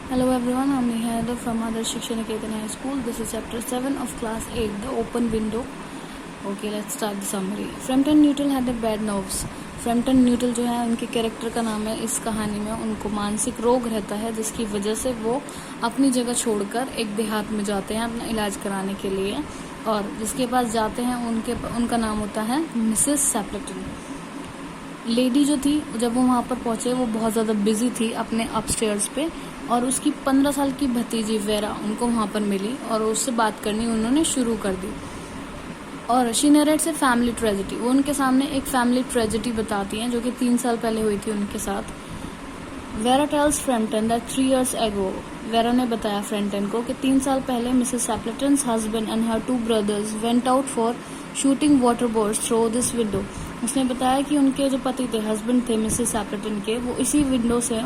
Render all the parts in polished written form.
Hello everyone, I'm Niharika from Adarsh Shiksha Niketan High School. This is chapter 7 of class 8, the open window. Okay, let's start the summary. Frampton Newton had a bad nerves. Frampton Newton जो है उनके character का नाम है। इस कहानी में उनको मानसिक रोग रहता है जिसकी वजह से वो अपनी जगह छोड़कर एक देहात में जाते हैं अपना इलाज कराने के लिए, और जिसके पास जाते हैं उनका नाम होता है मिसेस सैपलेटन। लेडी जो थी जब वो वहाँ पर पहुंचे वो बहुत ज़्यादा बिजी थी अपने अपस्टेयर्स पे, और उसकी 15 साल की भतीजी वेरा उनको वहाँ पर मिली और उससे बात करनी उन्होंने शुरू कर दी। और she narrates a family tragedy, वो उनके सामने एक फैमिली ट्रेजेडी बताती हैं जो कि 3 साल पहले हुई थी उनके साथ। Vera tells Frampton that 3 years ago, Vera ने बताया फ्रैम्पटन को कि 3 साल पहले Mrs Sappleton's husband and her 2 brothers went out for shooting water boards through this window. उसने बताया कि उनके जो पति थे, हस्बैंड थे मिसेस सैपलेटन के, वो इसी विंडो से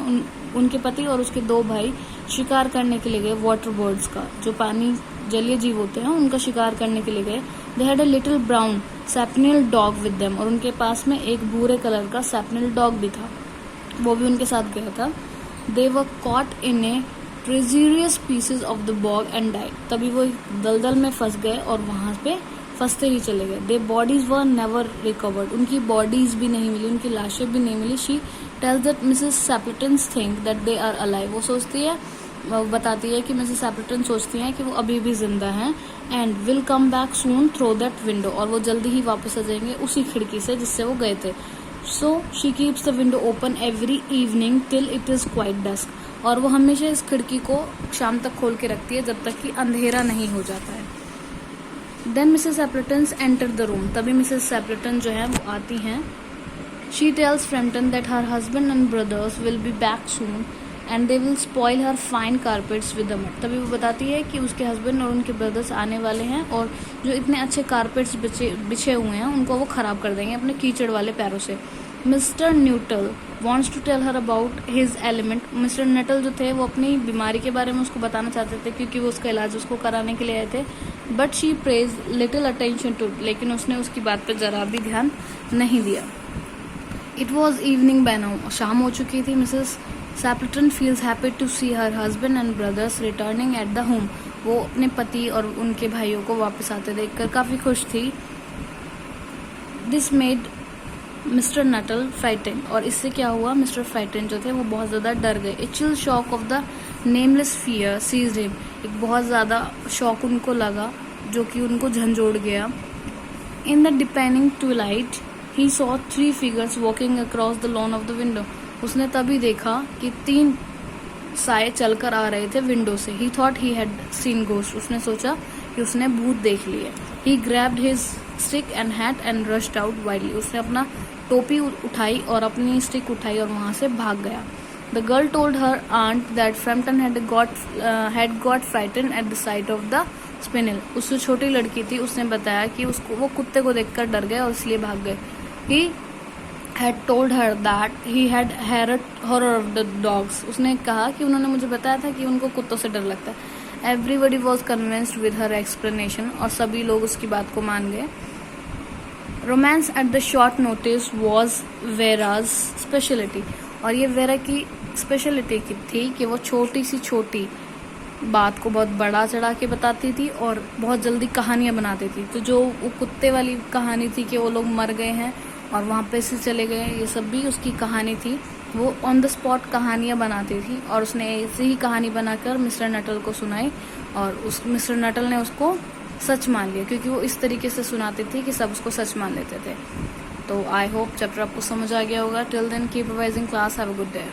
उनके पति और उसके 2 भाई शिकार करने के लिए गए वाटर बर्ड्स का, जो पानी जलीय जीव होते हैं उनका शिकार करने के लिए गए। They had a little brown spaniel dog with them, और उनके पास में एक भूरे कलर का सैपनियल डॉग भी था, वो भी उनके साथ गया था। They were caught in a treacherous pieces of the bog and died, तभी वो दलदल में फंस गए और वहां पे फंसते ही चले गए। The bodies were never recovered, उनकी बॉडीज भी नहीं मिली, उनकी लाशें भी नहीं मिली। She tells that Mrs Sappleton's think that they are alive, वो सोचती है, वो बताती है कि मिसेस सैपलेटन सोचती हैं कि वो अभी भी जिंदा हैं, and will come back soon through that window, और वो जल्दी ही वापस आ जाएंगे उसी खिड़की से जिससे वो गए थे। So she keeps the window open every evening till it is quite dusk, और वो हमेशा इस खिड़की को शाम तक खोल के रखती है जब तक कि अंधेरा नहीं हो जाता है। Then Mrs Sappleton's enter the room, तभी मिसेस सैपलेटन जो है वो आती हैं। She tells Frampton that her husband and brothers will be back soon and they will spoil her fine carpets with the mud, तभी वो बताती है कि उसके हस्बैंड और उनके ब्रदर्स आने वाले हैं और जो इतने अच्छे कारपेट्स बिछे हुए हैं उनको वो खराब कर देंगे अपने कीचड़ वाले पैरों से। Mister Nuttall wants to tell her about his element, mister Nuttall जो थे वो अपनी बीमारी के बारे में उसको बताना चाहते थे क्योंकि वो उसका इलाज उसको कराने के लिए आए थे, but she pays little attention to, लेकिन उसने उसकी बात पर जरा भी ध्यान नहीं दिया। It was evening by now, शाम हो चुकी थी। Mrs Sappleton feels happy to see her husband and brothers returning at the home, वो अपने पति और उनके भाइयों को वापस आते देखकर काफी खुश थी। This made mister Nuttall frighten, और इससे क्या हुआ, मिस्टर फ्राइटन जो थे वो बहुत ज्यादा डर गए। A chill shock of the nameless fear seized him, एक बहुत ज्यादा शॉक उनको लगा जो कि उनको झंझोड़ गया। In the deepening twilight he saw 3 figures walking across the lawn of the window, उसने तभी देखा कि 3 साए चलकर आ रहे थे विंडो से। He thought he had seen ghost, उसने सोचा कि उसने भूत देख लिए। He grabbed his stick and hat and rushed out wildly, उसने अपना टोपी उठाई और अपनी स्टिक उठाई और वहां से भाग गया। The girl told her aunt that Frampton had got frightened at the sight of the spaniel, उससे छोटी लड़की थी, उसने बताया कि उसको वो कुत्ते को देखकर डर गए और इसलिए भाग गए। ही had told her that he had horror of the dogs, उसने कहा कि उन्होंने मुझे बताया था कि उनको कुत्तों से डर लगता है। Everybody was convinced with her explanation, और सभी लोग उसकी बात को मान गए। Romance at the short notice was Vera's specialty, और ये वेरा की स्पेशलिटी की थी कि वो छोटी सी छोटी बात को बहुत बड़ा चढ़ा के बताती थी और बहुत जल्दी कहानियां बनाती थी। तो जो वो कुत्ते वाली कहानी थी कि वो लोग मर गए हैं और वहाँ पे से चले गए, ये सब भी उसकी कहानी थी। वो ऑन द स्पॉट कहानियां बनाती थी और उसने ऐसी ही कहानी बनाकर मिस्टर नटल को सुनाई, और उस मिस्टर नटल ने उसको सच मान लिया क्योंकि वो इस तरीके से सुनाती थी कि सब उसको सच मान लेते थे। तो आई होप चैप्टर आपको समझ आ गया होगा। Till then keep revising class, have a good day.